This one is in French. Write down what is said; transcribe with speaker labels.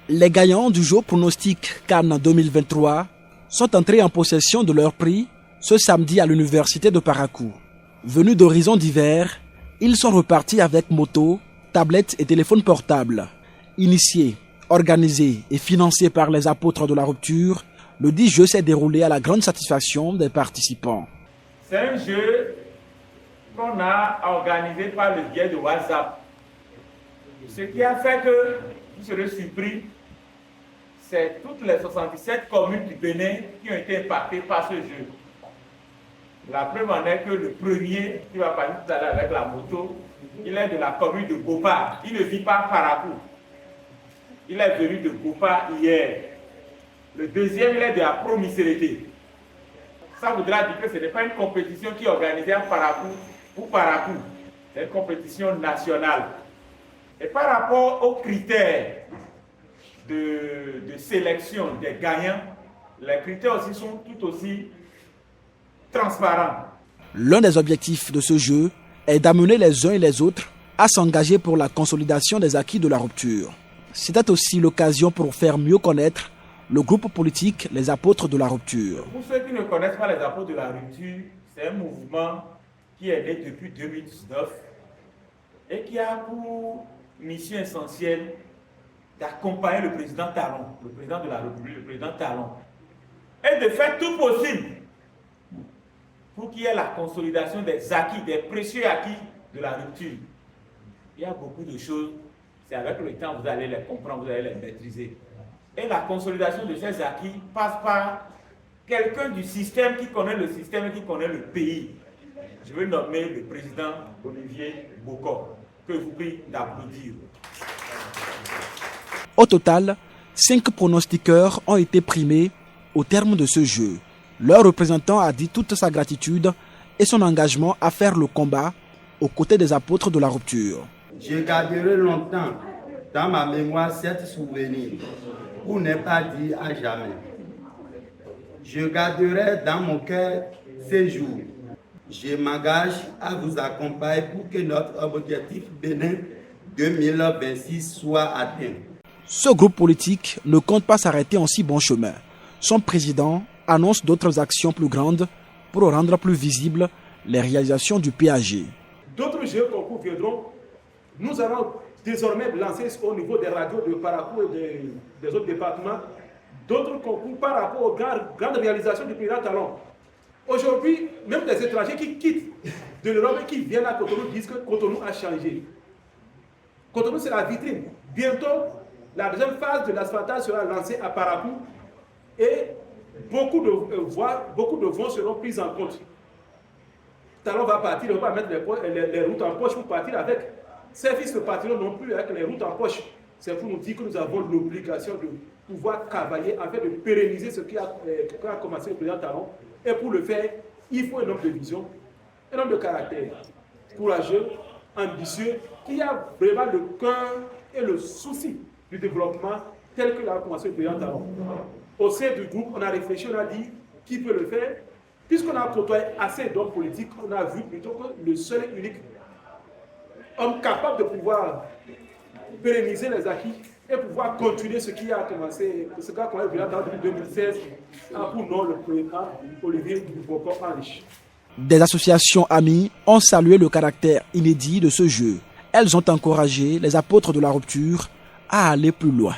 Speaker 1: Les gagnants du jeu pronostic Cannes 2023 sont entrés en possession de leur prix ce samedi à l'université de Parakou. Venus d'horizons divers, ils sont repartis avec moto, tablettes et téléphones portables. Initiés, organisés et financés par les apôtres de la rupture, le dit jeu s'est déroulé à la grande satisfaction des participants.
Speaker 2: C'est un jeu qu'on a organisé par le biais de WhatsApp. Ce qui a fait que vous serez surpris, c'est toutes les 77 communes du Bénin qui ont été impactées par ce jeu. La preuve en est que le premier qui va parler tout à l'heure avec la moto, il est de la commune de Gopa. Il ne vit pas à Parakou. Il est venu de Gopa hier. Le deuxième, il est de la Promisérité. Ça voudra dire que ce n'est pas une compétition qui est organisée à Parakou ou Parakou. C'est une compétition nationale. Et par rapport aux critères de sélection des gagnants, les critères aussi sont tout aussi transparents.
Speaker 1: L'un des objectifs de ce jeu est d'amener les uns et les autres à s'engager pour la consolidation des acquis de la rupture. C'était aussi l'occasion pour faire mieux connaître le groupe politique Les Apôtres de la Rupture.
Speaker 2: Pour ceux qui ne connaissent pas Les Apôtres de la Rupture, c'est un mouvement qui est né depuis 2019 et qui a pour mission essentielle d'accompagner le président Talon, le président de la République, le président Talon, et de faire tout possible pour qu'il y ait la consolidation des acquis, des précieux acquis de la rupture. Il y a beaucoup de choses, c'est avec le temps vous allez les comprendre, vous allez les maîtriser. Et la consolidation de ces acquis passe par quelqu'un du système qui connaît le système et qui connaît le pays. Je veux nommer le président Olivier Bokor, que je vous prie d'applaudir.
Speaker 1: Au total, 5 pronostiqueurs ont été primés au terme de ce jeu. Leur représentant a dit toute sa gratitude et son engagement à faire le combat aux côtés des apôtres de la rupture.
Speaker 3: Je garderai longtemps dans ma mémoire cet souvenir pour ne pas dire à jamais. Je garderai dans mon cœur ces jours. Je m'engage à vous accompagner pour que notre objectif Bénin 2026 soit atteint.
Speaker 1: Ce groupe politique ne compte pas s'arrêter en si bon chemin. Son président annonce d'autres actions plus grandes pour rendre plus visibles les réalisations du PAG.
Speaker 4: D'autres jeux concours viendront. Nous allons désormais lancer au niveau des radios de Parakou et des autres départements d'autres concours par rapport aux grandes réalisations du président Talon. Aujourd'hui, même des étrangers qui quittent de l'Europe et qui viennent à Cotonou disent que Cotonou a changé. Cotonou, c'est la vitrine. Bientôt, la deuxième phase de l'asphaltage sera lancée à Parakou et beaucoup de voies seront prises en compte. Talon va partir, on va mettre les routes en poche pour partir avec. Service ne partiront non plus avec les routes en poche. C'est pour nous dire que nous avons l'obligation de pouvoir travailler afin de pérenniser ce qui a commencé le président Talon. Et pour le faire, il faut un homme de vision, un homme de caractère, courageux, ambitieux, qui a vraiment le cœur et le souci du développement tel que l'a commencé le président Talon. Au sein du groupe, on a réfléchi, on a dit qui peut le faire. Puisqu'on a côtoyé assez d'hommes politiques, on a vu plutôt que le seul et unique homme capable de pouvoir pérenniser les acquis et pouvoir continuer ce qui a commencé, ce qu'a commencé depuis 2016, pour nous le président Olivier Bokor Henrich.
Speaker 1: Des associations amies ont salué le caractère inédit de ce jeu. Elles ont encouragé les apôtres de la rupture à aller plus loin.